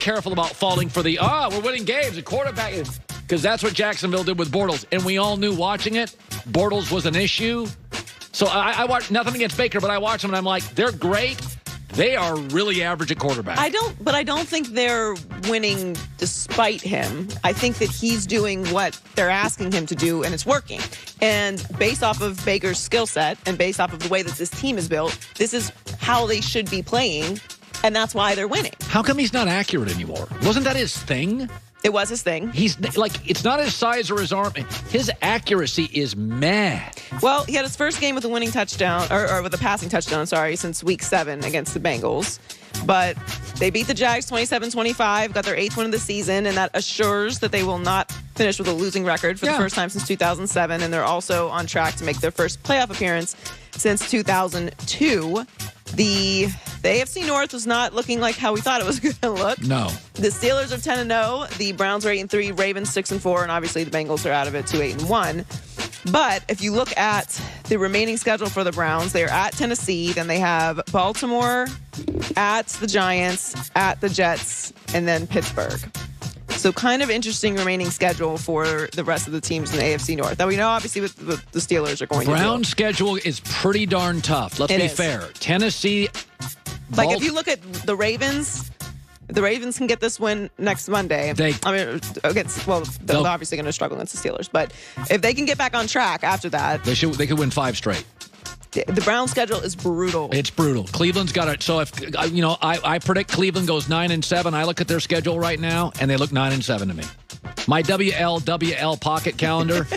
careful about falling for the, we're winning games, a quarterback, because that's what Jacksonville did with Bortles. And we all knew watching it, Bortles was an issue. So I watched, nothing against Baker, but I watch them and I'm like, they're great. They are really average at quarterback. I don't think they're winning despite him. I think that he's doing what they're asking him to do, and it's working. And based off of Baker's skill set and based off of the way that this team is built, this is how they should be playing, and that's why they're winning. How come he's not accurate anymore? Wasn't that his thing? It was his thing. He's like, it's not his size or his arm. His accuracy is mad. Well, he had his first game with a winning touchdown, or with a passing touchdown, since week 7 against the Bengals. But they beat the Jags 27-25, got their 8th win of the season, and that assures that they will not finish with a losing record for the first time since 2007. And they're also on track to make their first playoff appearance since 2002. The AFC North was not looking like how we thought it was going to look. No. The Steelers are 10-0. The Browns are 8-3. Ravens 6-4. And obviously the Bengals are out of it 2-8-1. But if you look at the remaining schedule for the Browns, they are at Tennessee. Then they have Baltimore, at the Giants, at the Jets, and then Pittsburgh. So kind of interesting remaining schedule for the rest of the teams in the AFC North. Now we know obviously what the Steelers are going to do. Brown's schedule is pretty darn tough. Let's be fair. Tennessee. Like if you look at the Ravens can get this win next Monday. They're obviously going to struggle against the Steelers. But if they can get back on track after that. They could win 5 straight. The Browns' schedule is brutal. It's brutal. Cleveland's got it. So if I predict Cleveland goes 9-7. I look at their schedule right now, and they look 9-7 to me. My WL pocket calendar.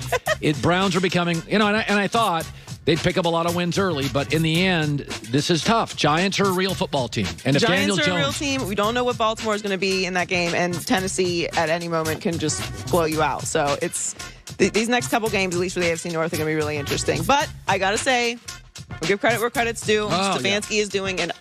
Browns are becoming, and I thought they'd pick up a lot of wins early, but in the end, this is tough. Giants are a real football team, and if Daniel Jones, Giants are a real team. We don't know what Baltimore is going to be in that game, and Tennessee at any moment can just blow you out. So it's these next couple games, at least for the AFC North, are going to be really interesting. But I got to say, we'll give credit where credit's due. Stefanski is doing an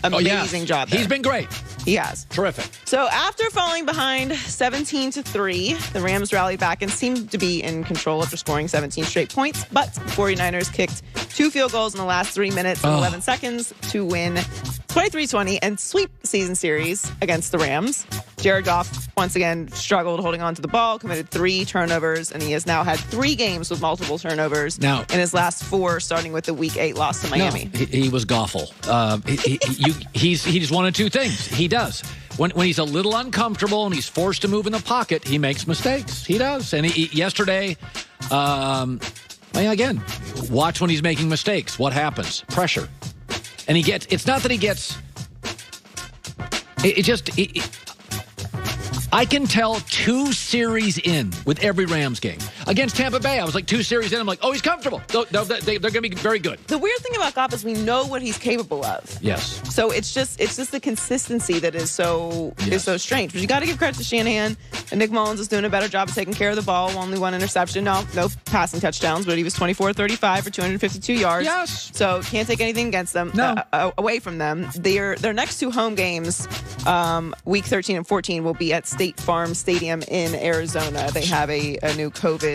amazing job there. He's been great. He has. Terrific. So after falling behind 17-3, the Rams rallied back and seemed to be in control after scoring 17 straight points. But the 49ers kicked 2 field goals in the last 3 minutes and 11 seconds to win 23-20 and sweep the season series against the Rams. Jared Goff once again struggled holding on to the ball, committed 3 turnovers, and he has now had 3 games with multiple turnovers in his last 4, starting with the Week 8 loss to Miami. No, he was Goffle. He just one of 2 things. He does. When he's a little uncomfortable and he's forced to move in the pocket, he makes mistakes. He does. And yesterday, again, watch when he's making mistakes. What happens? Pressure. And it's not that he gets, I can tell 2 series in with every Rams game. Against Tampa Bay, I was like 2 series in. I'm like, he's comfortable. They're going to be very good. The weird thing about Goff is we know what he's capable of. Yes. So it's just the consistency that is so strange. But you got to give credit to Shanahan. And Nick Mullins is doing a better job of taking care of the ball. Only 1 interception. No passing touchdowns, but he was 24-35 for 252 yards. Yes. So can't take anything against them. No. Away from them. Their next 2 home games, week 13 and 14, will be at State Farm Stadium in Arizona. They have a new COVID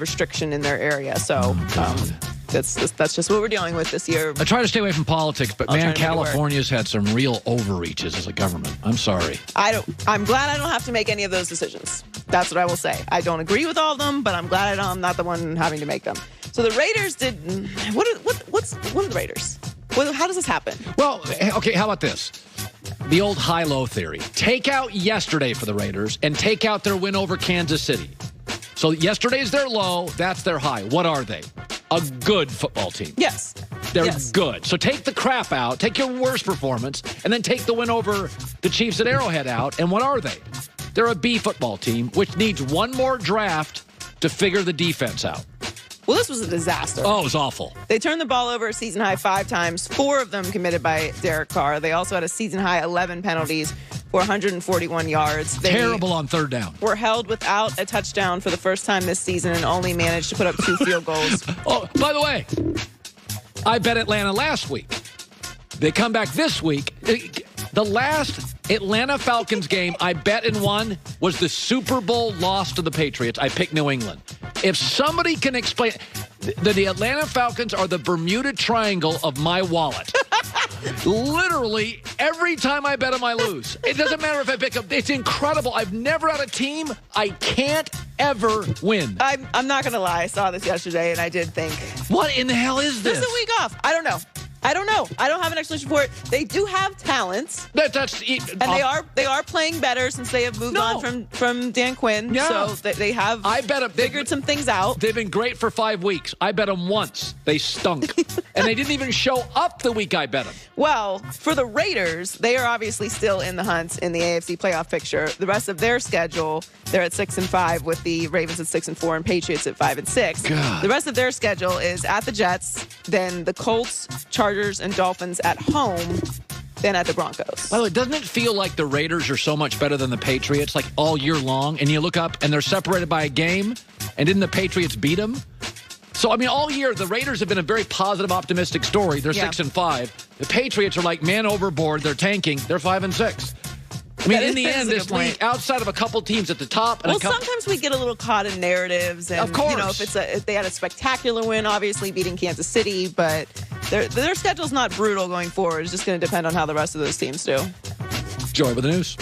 restriction in their area. So that's just what we're dealing with this year. I try to stay away from politics, but man, California's had some real overreaches as a government. I'm sorry. I'm glad I don't have to make any of those decisions. That's what I will say. I don't agree with all of them, but I'm glad I'm not the one having to make them. So the Raiders did. What are the Raiders? How does this happen? Well, okay, how about this? The old high-low theory. Take out yesterday for the Raiders and take out their win over Kansas City. So yesterday's their low, that's their high. What are they? A good football team. Yes. They're good. So take the crap out, take your worst performance, and then take the win over the Chiefs at Arrowhead out. And what are they? They're a B football team, which needs one more draft to figure the defense out. Well, this was a disaster. Oh, it was awful. They turned the ball over a season-high 5 times, 4 of them committed by Derek Carr. They also had a season-high 11 penalties for 141 yards. They terrible on 3rd down. Were held without a touchdown for the first time this season and only managed to put up 2 field goals. Oh, by the way, I bet Atlanta last week. They come back this week. The last Atlanta Falcons game I bet and won was the Super Bowl loss to the Patriots. I picked New England. If somebody can explain that the Atlanta Falcons are the Bermuda Triangle of my wallet. Literally, every time I bet them, I lose. It doesn't matter if I pick up. It's incredible. I've never had a team I can't ever win. I'm not going to lie. I saw this yesterday, and I did think, what in the hell is this? This is a week off. I don't know. I don't have an explanation for it. They do have talents. And they are playing better since they have moved on from Dan Quinn. Yeah. So they have figured some things out. They've been great for 5 weeks. I bet them once. They stunk. And they didn't even show up the week I bet them. Well, for the Raiders, they are obviously still in the hunt in the AFC playoff picture. The rest of their schedule, they're at 6-5 with the Ravens at 6-4 and Patriots at 5-6. God. The rest of their schedule is at the Jets, then the Colts, Chargers, and Dolphins at home, then at the Broncos. By the way, doesn't it feel like the Raiders are so much better than the Patriots, like all year long? And you look up and they're separated by a game, and didn't the Patriots beat them? So, I mean, all year, the Raiders have been a very positive, optimistic story. They're 6-5. The Patriots are like, man overboard. They're tanking. They're 5-6. I mean, in the end, this league, outside of a couple teams at the top. And sometimes we get a little caught in narratives. And, of course. You know, if they had a spectacular win, obviously beating Kansas City, but their schedule's not brutal going forward. It's just going to depend on how the rest of those teams do. Joy with the news.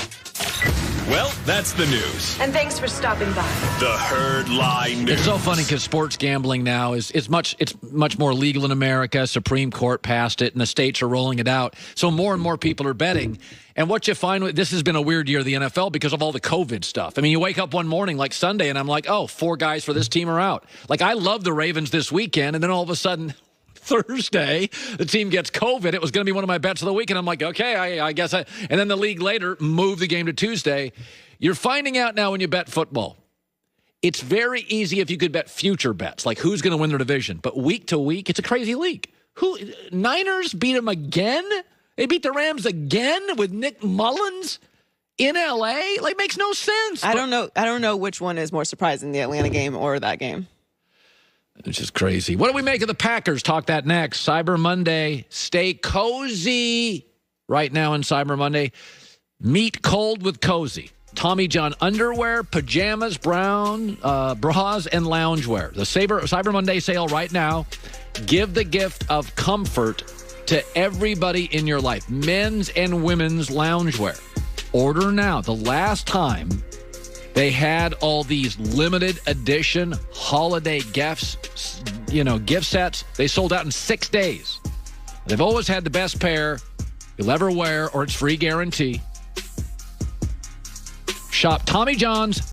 Well, that's the news. And thanks for stopping by. The Herd Line News. It's so funny because sports gambling now is much more legal in America. Supreme Court passed it, and the states are rolling it out. So more and more people are betting. And what you find, this has been a weird year of the NFL because of all the COVID stuff. I mean, you wake up one morning like Sunday, and I'm like, 4 guys for this team are out. Like, I love the Ravens this weekend, and then all of a sudden, Thursday, the team gets COVID. It was going to be one of my bets of the week, and I'm like, okay, I guess and then the league later moved the game to Tuesday. You're finding out now when you bet football, it's very easy if you could bet future bets, like who's going to win their division. But week to week, it's a crazy league. Niners beat them again? They beat the Rams again with Nick Mullins in L.A.? Like, makes no sense. I don't know which one is more surprising, the Atlanta game or that game. It's just crazy. What do we make of the Packers? Talk that next. Cyber Monday. Stay cozy right now in Cyber Monday. Meet cold with cozy. Tommy John underwear, pajamas, brown, bras, and loungewear. The Cyber Monday sale right now. Give the gift of comfort to everybody in your life. Men's and women's loungewear. Order now. The last time they had all these limited edition holiday gifts, gift sets. They sold out in 6 days. They've always had the best pair you'll ever wear, or it's free guarantee. Shop Tommy John's